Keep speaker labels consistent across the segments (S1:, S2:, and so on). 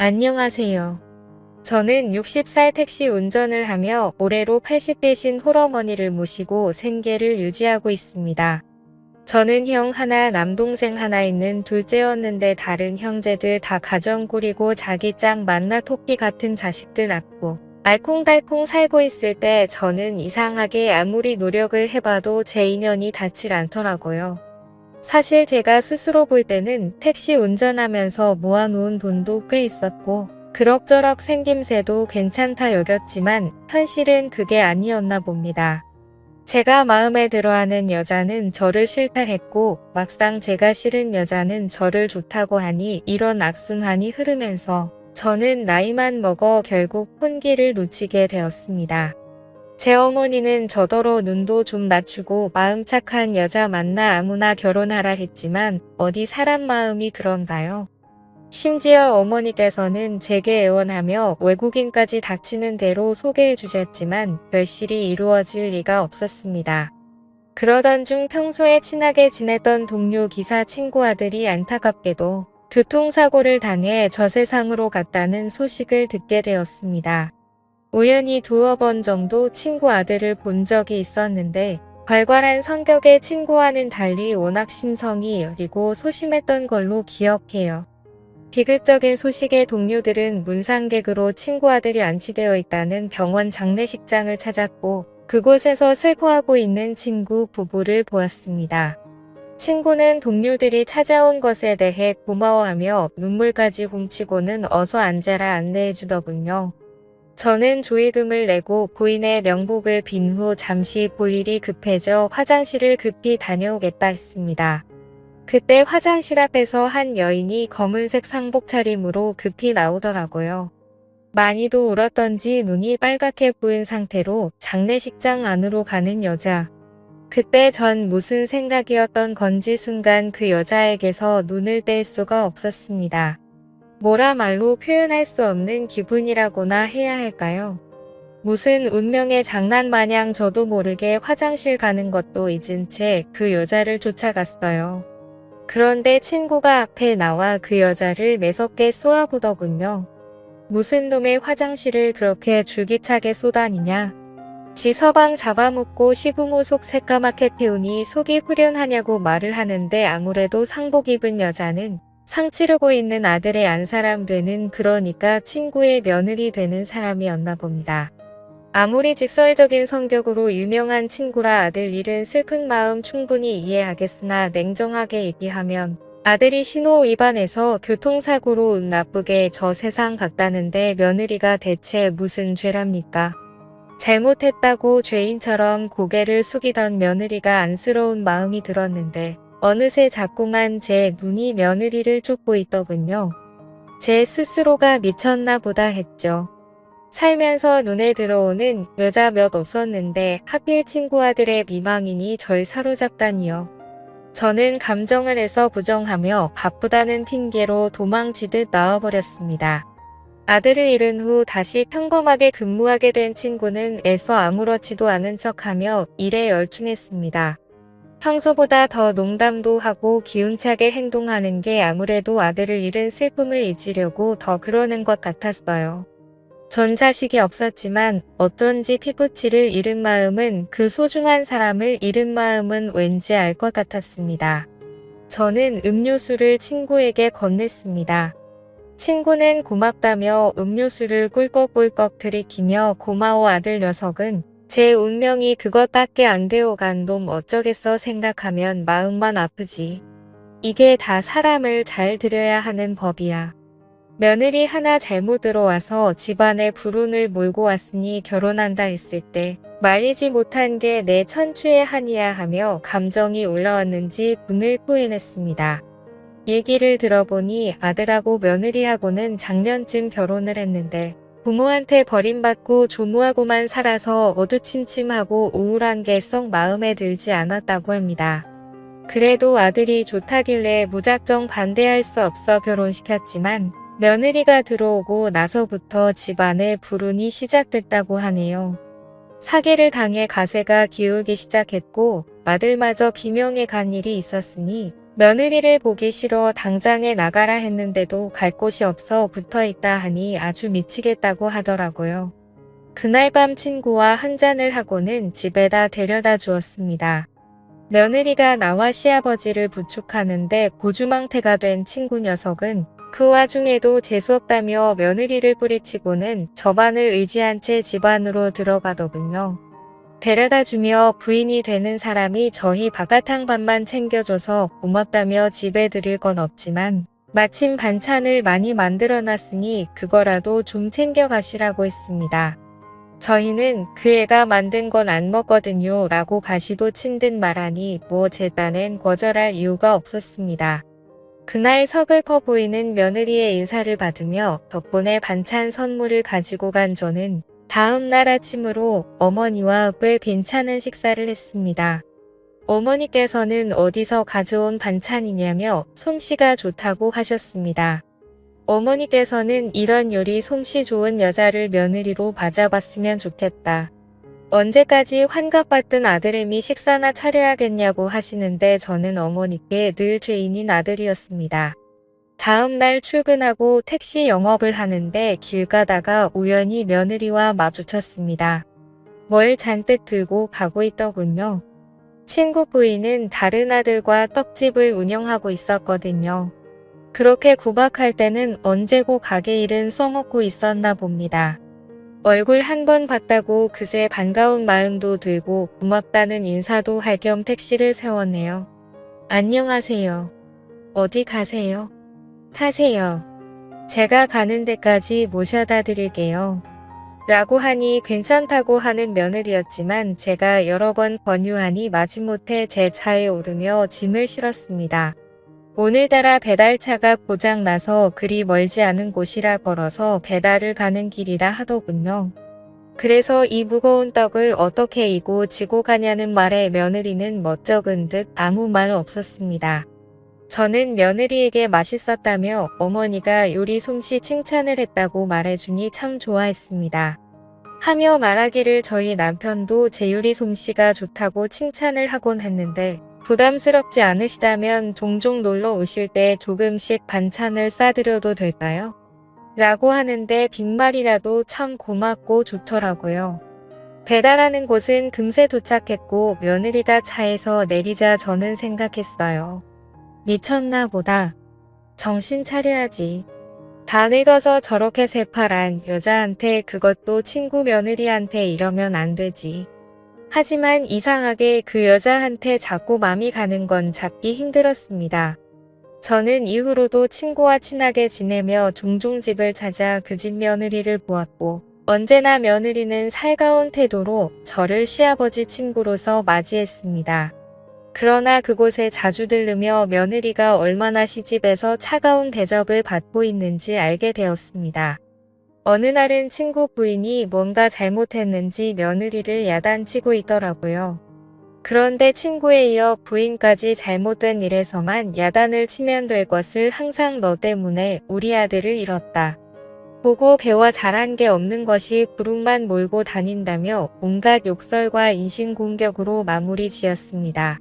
S1: 안녕하세요. 저는 60살 택시 운전을 하며 올해로 80대신 홀어머니를 모시고 생계를 유지하고 있습니다. 저는 형 하나, 남동생 하나 있는 둘째였는데 다른 형제들 다 가정 꾸리고 자기 짝 만나 토끼 같은 자식들 낳고 알콩달콩 살고 있을 때 저는 이상하게 아무리 노력을 해봐도 제 인연이 닿질 않더라고요. 사실 제가 스스로 볼 때는 택시 운전하면서 모아놓은 돈도 꽤 있었고 그럭저럭 생김새도 괜찮다 여겼지만 현실은 그게 아니었나 봅니다. 제가 마음에 들어하는 여자는 저를 싫다 했고 막상 제가 싫은 여자는 저를 좋다고 하니 이런 악순환이 흐르면서 저는 나이만 먹어 결국 혼기를 놓치게 되었습니다. 제 어머니는 저더러 눈도 좀 낮추고 마음 착한 여자 만나 아무나 결혼하라 했지만 어디 사람 마음이 그런가요? 심지어 어머니께서는 제게 애원하며 외국인까지 닥치는 대로 소개해 주셨지만 별실이 이루어질 리가 없었습니다. 그러던 중 평소에 친하게 지냈던 동료 기사 친구 아들이 안타깝게도 교통사고를 당해 저 세상으로 갔다는 소식을 듣게 되었습니다. 우연히 두어 번 정도 친구 아들을 본 적이 있었는데 괄괄한 성격의 친구와는 달리 워낙 심성이 여리고 소심했던 걸로 기억해요. 비극적인 소식의 동료들은 문상객으로 친구 아들이 안치되어 있다는 병원 장례식장을 찾았고 그곳에서 슬퍼하고 있는 친구 부부를 보았습니다. 친구는 동료들이 찾아온 것에 대해 고마워하며 눈물까지 훔치고는 어서 앉아라 안내해주더군요. 저는 조의금을 내고 부인의 명복을 빈 후 잠시 볼 일이 급해져 화장실을 급히 다녀오겠다 했습니다. 그때 화장실 앞에서 한 여인이 검은색 상복 차림으로 급히 나오더라고요. 많이도 울었던지 눈이 빨갛게 부은 상태로 장례식장 안으로 가는 여자. 그때 전 무슨 생각이었던 건지 순간 그 여자에게서 눈을 뗄 수가 없었습니다. 뭐라 말로 표현할 수 없는 기분이라고나 해야 할까요? 무슨 운명의 장난 마냥 저도 모르게 화장실 가는 것도 잊은 채 그 여자를 쫓아갔어요. 그런데 친구가 앞에 나와 그 여자를 매섭게 쏘아보더군요. 무슨 놈의 화장실을 그렇게 줄기차게 쏘다니냐. 지 서방 잡아먹고 시부모 속 새까맣게 태우니 속이 후련하냐고 말을 하는데 아무래도 상복 입은 여자는 상 치르고 있는 아들의 안사람 되는 그러니까 친구의 며느리 되는 사람이었나 봅니다. 아무리 직설적인 성격으로 유명한 친구라 아들 잃은 슬픈 마음 충분히 이해하겠으나 냉정하게 얘기하면 아들이 신호 위반해서 교통사고로 운 나쁘게 저 세상 갔다는데 며느리가 대체 무슨 죄랍니까? 잘못했다고 죄인처럼 고개를 숙이던 며느리가 안쓰러운 마음이 들었는데 어느새 자꾸만 제 눈이 며느리를 쫓고 있더군요. 제 스스로가 미쳤나 보다 했죠. 살면서 눈에 들어오는 여자 몇 없었는데 하필 친구 아들의 미망인이 절 사로잡다니요. 저는 감정을 해서 부정하며 바쁘다는 핑계로 도망치듯 나와버렸습니다. 아들을 잃은 후 다시 평범하게 근무하게 된 친구는 애써 아무렇지도 않은 척하며 일에 열중했습니다. 평소보다 더 농담도 하고 기운차게 행동하는 게 아무래도 아들을 잃은 슬픔을 잊으려고 더 그러는 것 같았어요. 전 자식이 없었지만 어쩐지 피부치를 잃은 마음은 그 소중한 사람을 잃은 마음은 왠지 알 것 같았습니다. 저는 음료수를 친구에게 건넸습니다. 친구는 고맙다며 음료수를 꿀꺽꿀꺽 들이키며 고마워 아들 녀석은 제 운명이 그것밖에 안 되어간 놈 어쩌겠어 생각하면 마음만 아프지. 이게 다 사람을 잘 들여야 하는 법이야. 며느리 하나 잘못 들어와서 집안에 불운을 몰고 왔으니 결혼한다 했을 때 말리지 못한 게 내 천추의 한이야 하며 감정이 올라왔는지 분을 토해냈습니다. 얘기를 들어보니 아들하고 며느리하고는 작년쯤 결혼을 했는데 부모한테 버림받고 조무하고만 살아서 어두침침하고 우울한 게 썩 마음에 들지 않았다고 합니다. 그래도 아들이 좋다길래 무작정 반대할 수 없어 결혼시켰지만 며느리가 들어오고 나서부터 집안에 불운이 시작됐다고 하네요. 사기를 당해 가세가 기울기 시작했고 아들마저 비명에 간 일이 있었으니 며느리를 보기 싫어 당장에 나가라 했는데도 갈 곳이 없어 붙어있다 하니 아주 미치겠다고 하더라고요. 그날 밤 친구와 한잔을 하고는 집에다 데려다 주었습니다. 며느리가 나와 시아버지를 부축하는데 고주망태가 된 친구 녀석은 그 와중에도 재수없다며 며느리를 뿌리치고는 저만을 의지한 채 집 안으로 들어가더군요. 데려다 주며 부인이 되는 사람이 저희 박하탕밥만 챙겨줘서 고맙다며 집에 드릴 건 없지만 마침 반찬을 많이 만들어놨으니 그거라도 좀 챙겨가시라고 했습니다. 저희는 그 애가 만든 건 안 먹거든요 라고 가시도 친 듯 말하니 뭐 제 딴엔 거절할 이유가 없었습니다. 그날 서글퍼 보이는 며느리의 인사를 받으며 덕분에 반찬 선물을 가지고 간 저는 다음 날 아침으로 어머니와 꽤 괜찮은 식사를 했습니다. 어머니께서는 어디서 가져온 반찬이냐며 솜씨가 좋다고 하셨습니다. 어머니께서는 이런 요리 솜씨 좋은 여자를 며느리로 봐잡았으면 좋겠다. 언제까지 환갑받던 아들애미 식사나 차려야겠냐고 하시는데 저는 어머니께 늘 죄인인 아들이었습니다. 다음 날 출근하고 택시 영업을 하는데 길 가다가 우연히 며느리와 마주쳤습니다. 뭘 잔뜩 들고 가고 있더군요. 친구 부인은 다른 아들과 떡집을 운영하고 있었거든요. 그렇게 구박할 때는 언제고 가게 일은 써먹고 있었나 봅니다. 얼굴 한 번 봤다고 그새 반가운 마음도 들고 고맙다는 인사도 할 겸 택시를 세웠네요. 안녕하세요. 어디 가세요? 타세요. 제가 가는 데까지 모셔다 드릴게요. 라고 하니 괜찮다고 하는 며느리였지만 제가 여러 번 권유하니 마지못해 제 차에 오르며 짐을 실었습니다. 오늘따라 배달차가 고장나서 그리 멀지 않은 곳이라 걸어서 배달을 가는 길이라 하더군요. 그래서 이 무거운 떡을 어떻게 이고 지고 가냐는 말에 며느리는 멋쩍은 듯 아무 말 없었습니다. 저는 며느리에게 맛있었다며 어머니가 요리 솜씨 칭찬을 했다고 말해주니 참 좋아했습니다. 하며 말하기를 저희 남편도 제 요리 솜씨가 좋다고 칭찬을 하곤 했는데 부담스럽지 않으시다면 종종 놀러 오실 때 조금씩 반찬을 싸드려도 될까요? 라고 하는데 빈말이라도 참 고맙고 좋더라고요. 배달하는 곳은 금세 도착했고 며느리가 차에서 내리자 저는 생각했어요. 미쳤나 보다. 정신 차려야지. 다 늙어서 저렇게 새파란 여자한테 그것도 친구 며느리한테 이러면 안 되지. 하지만 이상하게 그 여자한테 자꾸 맘이 가는 건 잡기 힘들었습니다. 저는 이후로도 친구와 친하게 지내며 종종 집을 찾아 그 집 며느리를 보았고 언제나 며느리는 살가운 태도로 저를 시아버지 친구로서 맞이했습니다. 그러나 그곳에 자주 들르며 며느리가 얼마나 시집에서 차가운 대접을 받고 있는지 알게 되었습니다. 어느 날은 친구 부인이 뭔가 잘못했는지 며느리를 야단치고 있더라고요. 그런데 친구에 이어 부인까지 잘못된 일에서만 야단을 치면 될 것을 항상 너 때문에 우리 아들을 잃었다. 보고 배워 잘한 게 없는 것이 부름만 몰고 다닌다며 온갖 욕설과 인신공격으로 마무리 지었습니다.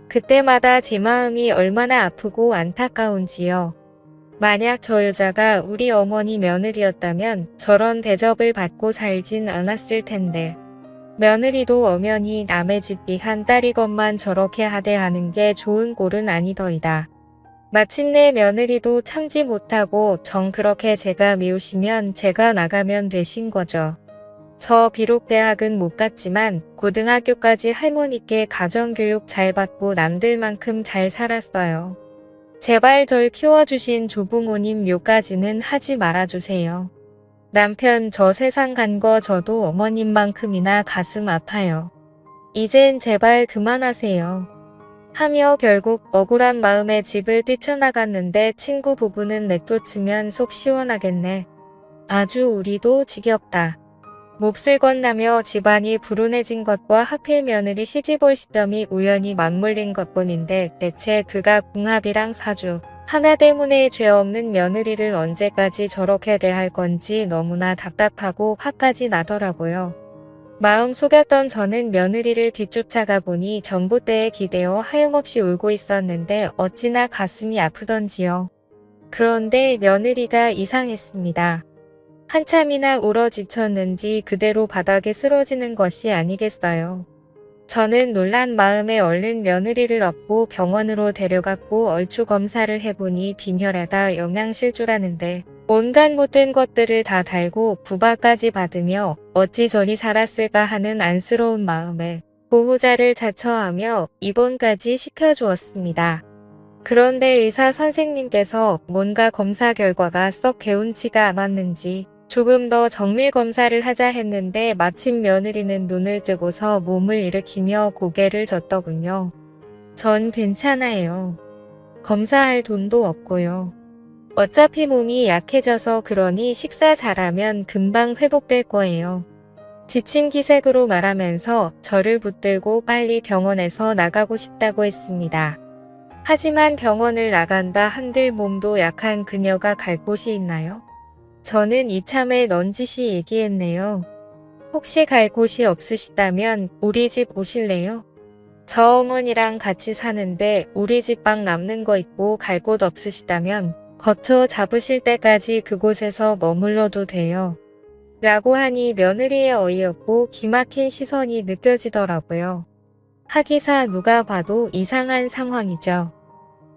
S1: 그때마다 제 마음이 얼마나 아프고 안타까운지요. 만약 저 여자가 우리 어머니 며느리였다면 저런 대접을 받고 살진 않았을 텐데. 며느리도 엄연히 남의 집 귀한 딸이건만 저렇게 하대하는 게 좋은 꼴은 아니더이다. 마침내 며느리도 참지 못하고 정 그렇게 제가 미우시면 제가 나가면 되신 거죠. 저 비록 대학은 못 갔지만 고등학교까지 할머니께 가정교육 잘 받고 남들만큼 잘 살았어요. 제발 절 키워주신 조부모님 요까지는 하지 말아주세요. 남편 저 세상 간 거 저도 어머님만큼이나 가슴 아파요. 이젠 제발 그만하세요. 하며 결국 억울한 마음에 집을 뛰쳐나갔는데 친구 부부는 내쫓으면 속 시원하겠네. 아주 우리도 지겹다. 몹쓸 건나며 집안이 불운해진 것과 하필 며느리 시집올 시점이 우연히 맞물린 것뿐인데 대체 그가 궁합이랑 사주 하나 때문에 죄 없는 며느리를 언제까지 저렇게 대할 건지 너무나 답답하고 화까지 나더라고요. 마음 속였던 저는 며느리를 뒤쫓아가 보니 전봇대에 기대어 하염없이 울고 있었는데 어찌나 가슴이 아프던지요. 그런데 며느리가 이상했습니다. 한참이나 울어 지쳤는지 그대로 바닥에 쓰러지는 것이 아니겠어요. 저는 놀란 마음에 얼른 며느리를 업고 병원으로 데려갔고 얼추 검사를 해보니 빈혈에다 영양실조라는데 온갖 못된 것들을 다 달고 부바까지 받으며 어찌 저리 살았을까 하는 안쓰러운 마음에 보호자를 자처하며 입원까지 시켜주었습니다. 그런데 의사 선생님께서 뭔가 검사 결과가 썩 개운치가 않았는지 조금 더 정밀 검사를 하자 했는데 마침 며느리는 눈을 뜨고서 몸을 일으키며 고개를 젓더군요. 전 괜찮아요. 검사할 돈도 없고요. 어차피 몸이 약해져서 그러니 식사 잘하면 금방 회복될 거예요. 지친 기색으로 말하면서 저를 붙들고 빨리 병원에서 나가고 싶다고 했습니다. 하지만 병원을 나간다 한들 몸도 약한 그녀가 갈 곳이 있나요? 저는 이참에 넌지시 얘기했네요. 혹시 갈 곳이 없으시다면 우리 집 오실래요? 저 어머니랑 같이 사는데 우리 집 방 남는 거 있고 갈 곳 없으시다면 거처 잡으실 때까지 그곳에서 머물러도 돼요. 라고 하니 며느리의 어이없고 기막힌 시선이 느껴지더라고요. 하기사 누가 봐도 이상한 상황이죠.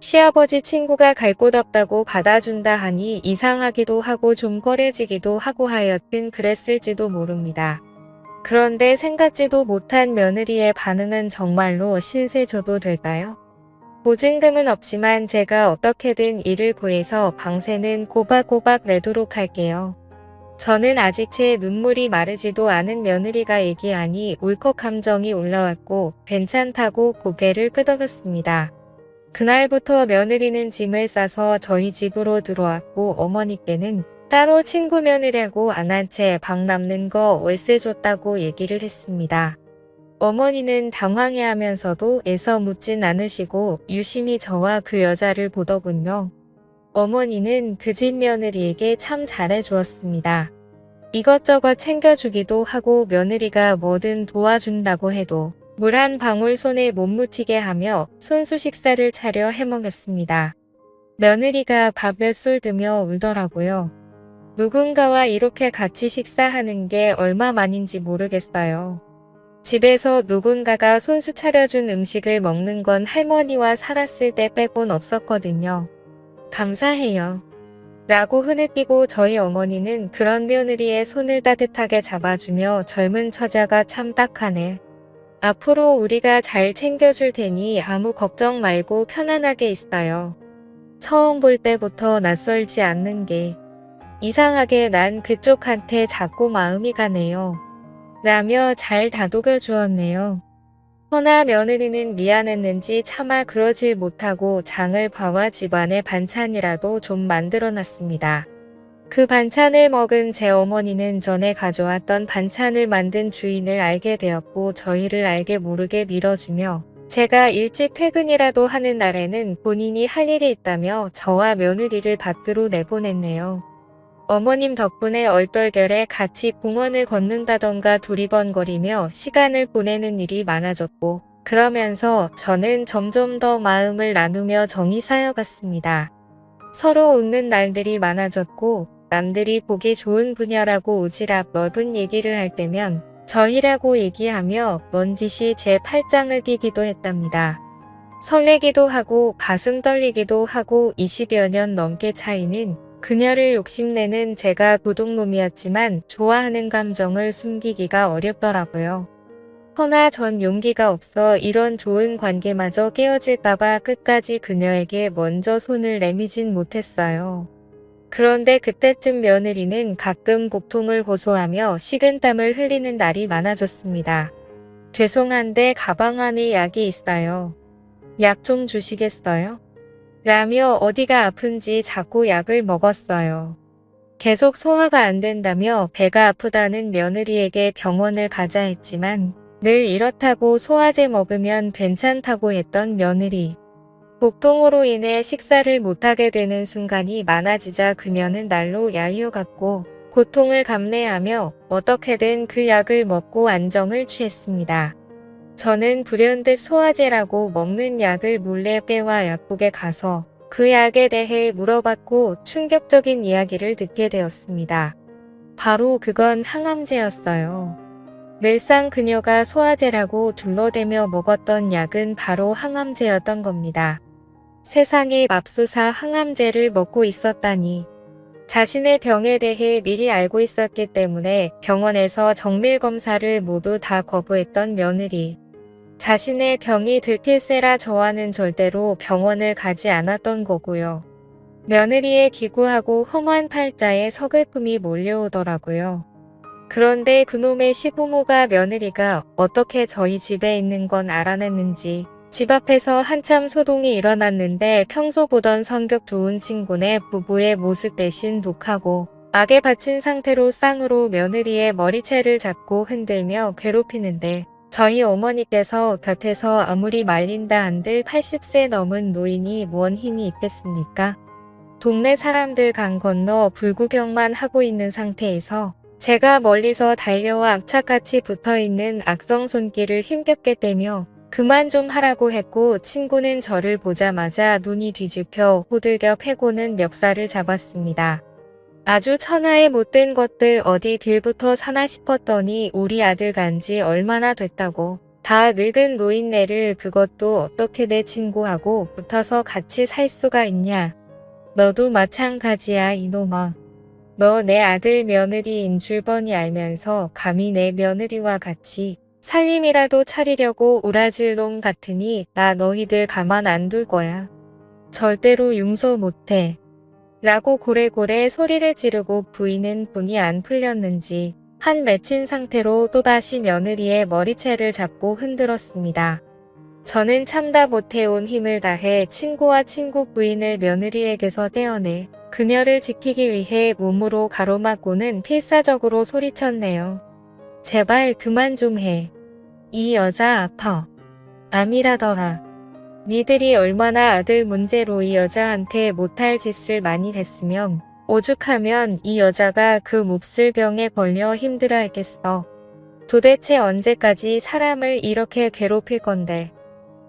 S1: 시아버지 친구가 갈 곳 없다고 받아준다 하니 이상하기도 하고 좀 꺼려지기도 하고 하여튼 그랬을지도 모릅니다. 그런데 생각지도 못한 며느리의 반응은 정말로 신세 줘도 될까요? 보증금은 없지만 제가 어떻게든 일을 구해서 방세는 꼬박꼬박 내도록 할게요. 저는 아직 제 눈물이 마르지도 않은 며느리가 얘기하니 울컥 감정이 올라왔고 괜찮다고 고개를 끄덕였습니다. 그날부터 며느리는 짐을 싸서 저희 집으로 들어왔고 어머니께는 따로 친구 며느리라고 안 한 채 방 남는 거 월세 줬다고 얘기를 했습니다. 어머니는 당황해하면서도 애써 묻진 않으시고 유심히 저와 그 여자를 보더군요. 어머니는 그 집 며느리에게 참 잘해주었습니다. 이것저것 챙겨주기도 하고 며느리가 뭐든 도와준다고 해도 물 한 방울 손에 못 묻히게 하며 손수 식사를 차려 해먹였습니다. 며느리가 밥 몇 술 드며 울더라고요. 누군가와 이렇게 같이 식사하는 게 얼마만인지 모르겠어요. 집에서 누군가가 손수 차려준 음식을 먹는 건 할머니와 살았을 때 빼곤 없었거든요. 감사해요. 라고 흐느끼고 저희 어머니는 그런 며느리의 손을 따뜻하게 잡아주며 젊은 처자가 참 딱하네. 앞으로 우리가 잘 챙겨줄 테니 아무 걱정 말고 편안하게 있어요. 처음 볼 때부터 낯설지 않는 게 이상하게 난 그쪽한테 자꾸 마음이 가네요. 라며 잘 다독여 주었네요. 허나 며느리는 미안했는지 차마 그러질 못하고 장을 봐와 집안에 반찬이라도 좀 만들어놨습니다. 그 반찬을 먹은 제 어머니는 전에 가져왔던 반찬을 만든 주인을 알게 되었고 저희를 알게 모르게 밀어주며 제가 일찍 퇴근이라도 하는 날에는 본인이 할 일이 있다며 저와 며느리를 밖으로 내보냈네요. 어머님 덕분에 얼떨결에 같이 공원을 걷는다던가 두리번거리며 시간을 보내는 일이 많아졌고 그러면서 저는 점점 더 마음을 나누며 정이 쌓여갔습니다. 서로 웃는 날들이 많아졌고 남들이 보기 좋은 부녀라고 오지랖 넓은 얘기를 할 때면 저희라고 얘기하며 넌지시 제 팔짱을 끼기도 했답니다. 설레기도 하고 가슴 떨리기도 하고 20여 년 넘게 차이는 그녀를 욕심내는 제가 도둑놈이었지만 좋아하는 감정을 숨기기가 어렵더라고요. 허나 전 용기가 없어 이런 좋은 관계마저 깨어질까봐 끝까지 그녀에게 먼저 손을 내미진 못했어요. 그런데 그때쯤 며느리는 가끔 고통을 호소하며 식은땀을 흘리는 날이 많아졌습니다. 죄송한데 가방 안에 약이 있어요. 약 좀 주시겠어요? 라며 어디가 아픈지 자꾸 약을 먹었어요. 계속 소화가 안 된다며 배가 아프다는 며느리에게 병원을 가자 했지만 늘 이렇다고 소화제 먹으면 괜찮다고 했던 며느리. 복통으로 인해 식사를 못하게 되는 순간이 많아지자 그녀는 날로 야유어갔고 고통을 감내하며 어떻게든 그 약을 먹고 안정을 취했습니다. 저는 불현듯 소화제라고 먹는 약을 몰래 빼와 약국에 가서 그 약에 대해 물어봤고 충격적인 이야기를 듣게 되었습니다. 바로 그건 항암제였어요. 늘상 그녀가 소화제라고 둘러대며 먹었던 약은 바로 항암제였던 겁니다. 세상에 맙소사 항암제를 먹고 있었다니. 자신의 병에 대해 미리 알고 있었기 때문에 병원에서 정밀 검사를 모두 다 거부했던 며느리. 자신의 병이 들킬세라 저와는 절대로 병원을 가지 않았던 거고요. 며느리의 기구하고 험한 팔자에 서글픔이 몰려오더라고요. 그런데 그놈의 시부모가 며느리가 어떻게 저희 집에 있는 건 알아냈는지 집 앞에서 한참 소동이 일어났는데 평소 보던 성격 좋은 친구네 부부의 모습 대신 독하고 악에 받친 상태로 쌍으로 며느리의 머리채를 잡고 흔들며 괴롭히는데 저희 어머니께서 곁에서 아무리 말린다 한들 80세 넘은 노인이 뭔 힘이 있겠습니까? 동네 사람들 강 건너 불구경만 하고 있는 상태에서 제가 멀리서 달려와 악착같이 붙어있는 악성 손길을 힘겹게 떼며 그만 좀 하라고 했고 친구는 저를 보자마자 눈이 뒤집혀 호들갑 패고는 멱살을 잡았습니다. 아주 천하에 못된 것들 어디 빌부터 사나 싶었더니 우리 아들 간지 얼마나 됐다고 다 늙은 노인네를 그것도 어떻게 내 친구하고 붙어서 같이 살 수가 있냐. 너도 마찬가지야 이놈아. 너 내 아들 며느리인 줄 뻔히 알면서 감히 내 며느리와 같이 살림이라도 차리려고 우라질 놈 같으니 나 너희들 가만 안 둘 거야. 절대로 용서 못해. 라고 고래고래 소리를 지르고 부인은 분이 안 풀렸는지 한 맺힌 상태로 또다시 며느리의 머리채를 잡고 흔들었습니다. 저는 참다 못해온 힘을 다해 친구와 친구 부인을 며느리에게서 떼어내 그녀를 지키기 위해 몸으로 가로막고는 필사적으로 소리쳤네요. 제발 그만 좀 해. 이 여자 아파. 암이라더라. 니들이 얼마나 아들 문제로 이 여자한테 못할 짓을 많이 했으면 오죽하면 이 여자가 그 몹쓸 병에 걸려 힘들어했겠어. 도대체 언제까지 사람을 이렇게 괴롭힐 건데.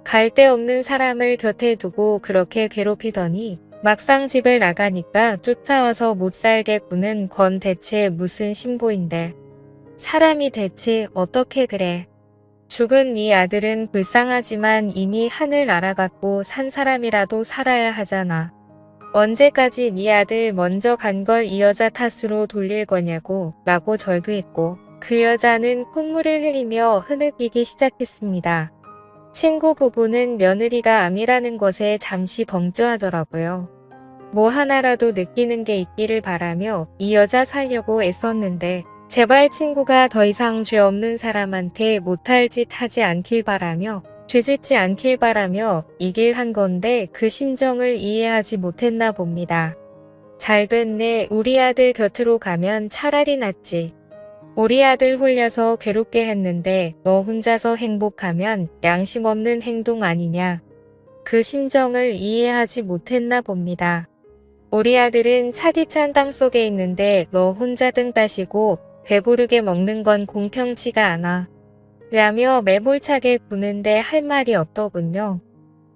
S1: 갈데없는 사람을 곁에 두고 그렇게 괴롭히더니 막상 집을 나가니까 쫓아와서 못살게 구는 건 대체 무슨 신보인데. 사람이 대체 어떻게 그래. 죽은 네 아들은 불쌍하지만 이미 하늘 날아갔고 산 사람이라도 살아야 하잖아. 언제까지 네 아들 먼저 간 걸 이 여자 탓으로 돌릴 거냐고 라고 절규했고 그 여자는 콧물을 흘리며 흐느끼기 시작했습니다. 친구 부부는 며느리가 암이라는 것에 잠시 벙쪄하더라고요. 뭐 하나라도 느끼는 게 있기를 바라며 이 여자 살려고 애썼는데 제발 친구가 더 이상 죄 없는 사람한테 못할 짓 하지 않길 바라며 죄짓지 않길 바라며 이 길 한 건데 그 심정을 이해하지 못했나 봅니다. 잘 됐네. 우리 아들 곁으로 가면 차라리 낫지. 우리 아들 홀려서 괴롭게 했는데 너 혼자서 행복하면 양심 없는 행동 아니냐. 그 심정을 이해하지 못했나 봅니다. 우리 아들은 차디찬 땅속에 있는데 너 혼자 등 따시고 배부르게 먹는 건 공평치가 않아. 라며 매몰차게 구는데 할 말이 없더군요.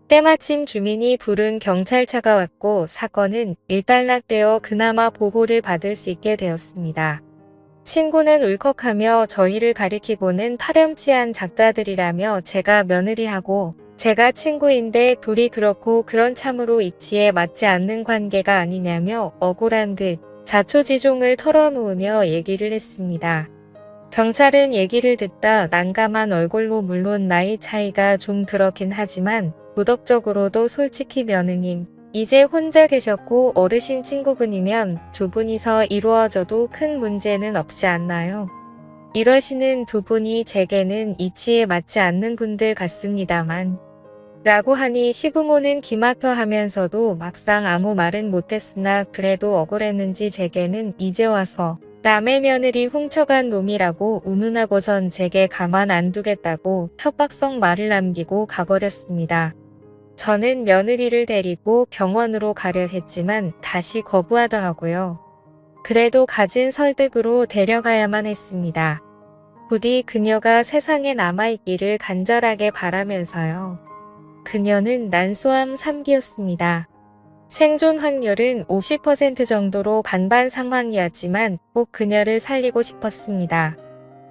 S1: 때마침 주민이 부른 경찰차가 왔고 사건은 일단락되어 그나마 보호를 받을 수 있게 되었습니다. 친구는 울컥하며 저희를 가리키고는 파렴치한 작자들이라며 제가 며느리하고 제가 친구인데 둘이 그렇고 그런 참으로 이치에 맞지 않는 관계가 아니냐며 억울한 듯 자초지종을 털어놓으며 얘기를 했습니다. 경찰은 얘기를 듣다 난감한 얼굴로 물론 나이 차이가 좀 그렇긴 하지만 도덕적으로도 솔직히 며느님 이제 혼자 계셨고 어르신 친구분이면 두 분이서 이루어져도 큰 문제는 없지 않나요? 이러시는 두 분이 제게는 이치에 맞지 않는 분들 같습니다만 라고 하니 시부모는 기막혀 하면서도 막상 아무 말은 못했으나 그래도 억울했는지 제게는 이제 와서 남의 며느리 훔쳐간 놈이라고 운운하고선 제게 가만 안 두겠다고 협박성 말을 남기고 가버렸습니다. 저는 며느리를 데리고 병원으로 가려 했지만 다시 거부하더라고요. 그래도 가진 설득으로 데려가야만 했습니다. 부디 그녀가 세상에 남아있기를 간절하게 바라면서요. 그녀는 난소암 3기였습니다. 생존 확률은 50% 정도로 반반 상황이었지만 꼭 그녀를 살리고 싶었습니다.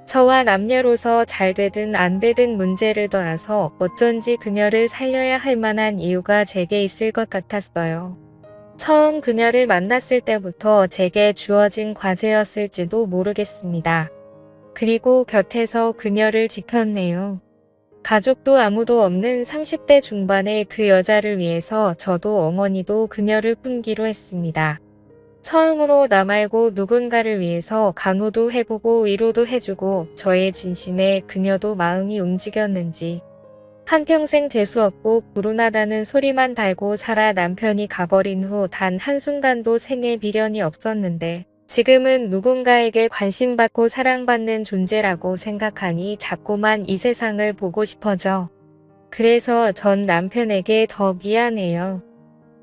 S1: 저와 남녀로서 잘 되든 안 되든 문제를 떠나서 어쩐지 그녀를 살려야 할 만한 이유가 제게 있을 것 같았어요. 처음 그녀를 만났을 때부터 제게 주어진 과제였을지도 모르겠습니다. 그리고 곁에서 그녀를 지켰네요. 가족도 아무도 없는 30대 중반의 그 여자를 위해서 저도 어머니도 그녀를 품기로 했습니다. 처음으로 나 말고 누군가를 위해서 간호도 해보고 위로도 해주고 저의 진심에 그녀도 마음이 움직였는지 한평생 재수없고 불운하다는 소리만 달고 살아 남편이 가버린 후 단 한순간도 생에 미련이 없었는데 지금은 누군가에게 관심받고 사랑받는 존재라고 생각하니 자꾸만 이 세상을 보고 싶어져. 그래서 전 남편에게 더 미안해요.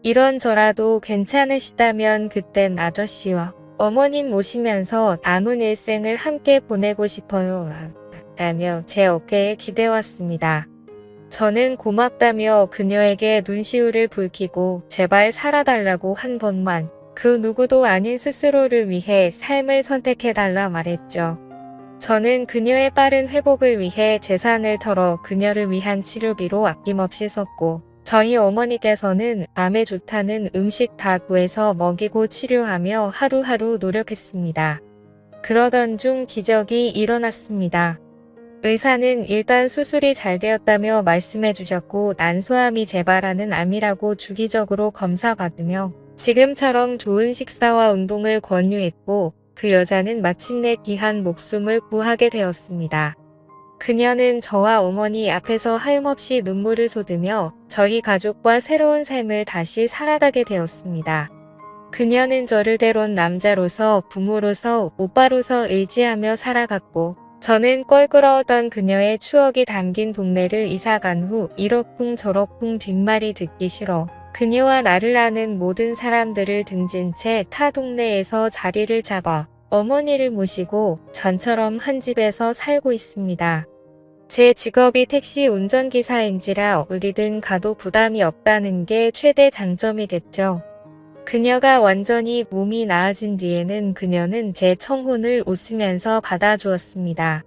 S1: 이런저라도 괜찮으시다면 그땐 아저씨와 어머님 모시면서 남은 일생을 함께 보내고 싶어요. 라며 제 어깨에 기대왔습니다. 저는 고맙다며 그녀에게 눈시울을 붉히고 제발 살아달라고 한 번만 그 누구도 아닌 스스로를 위해 삶을 선택해달라 말했죠. 저는 그녀의 빠른 회복을 위해 재산을 털어 그녀를 위한 치료비로 아낌없이 썼고 저희 어머니께서는 암에 좋다는 음식 다 구해서 먹이고 치료하며 하루하루 노력했습니다. 그러던 중 기적이 일어났습니다. 의사는 일단 수술이 잘 되었다며 말씀해 주셨고 난소암이 재발하는 암이라고 주기적으로 검사받으며 지금처럼 좋은 식사와 운동을 권유했고 그 여자는 마침내 귀한 목숨을 구하게 되었습니다. 그녀는 저와 어머니 앞에서 하염없이 눈물을 쏟으며 저희 가족과 새로운 삶을 다시 살아가게 되었습니다. 그녀는 저를 때론 남자로서, 부모로서, 오빠로서 의지하며 살아갔고 저는 껄끄러웠던 그녀의 추억이 담긴 동네를 이사간 후 이러쿵저러쿵 뒷말이 듣기 싫어 그녀와 나를 아는 모든 사람들을 등진 채 타 동네에서 자리를 잡아 어머니를 모시고 전처럼 한 집에서 살고 있습니다. 제 직업이 택시 운전기사인지라 어디든 가도 부담이 없다는 게 최대 장점이겠죠. 그녀가 완전히 몸이 나아진 뒤에는 그녀는 제 청혼을 웃으면서 받아주었습니다.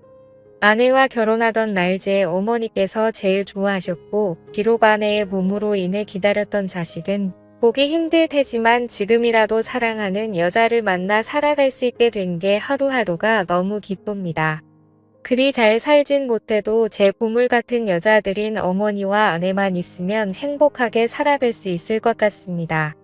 S1: 아내와 결혼하던 날 제 어머니께서 제일 좋아하셨고 비록 아내의 몸으로 인해 기다렸던 자식은 보기 힘들 테지만 지금이라도 사랑하는 여자를 만나 살아갈 수 있게 된 게 하루하루가 너무 기쁩니다. 그리 잘 살진 못해도 제 보물 같은 여자들인 어머니와 아내만 있으면 행복하게 살아갈 수 있을 것 같습니다.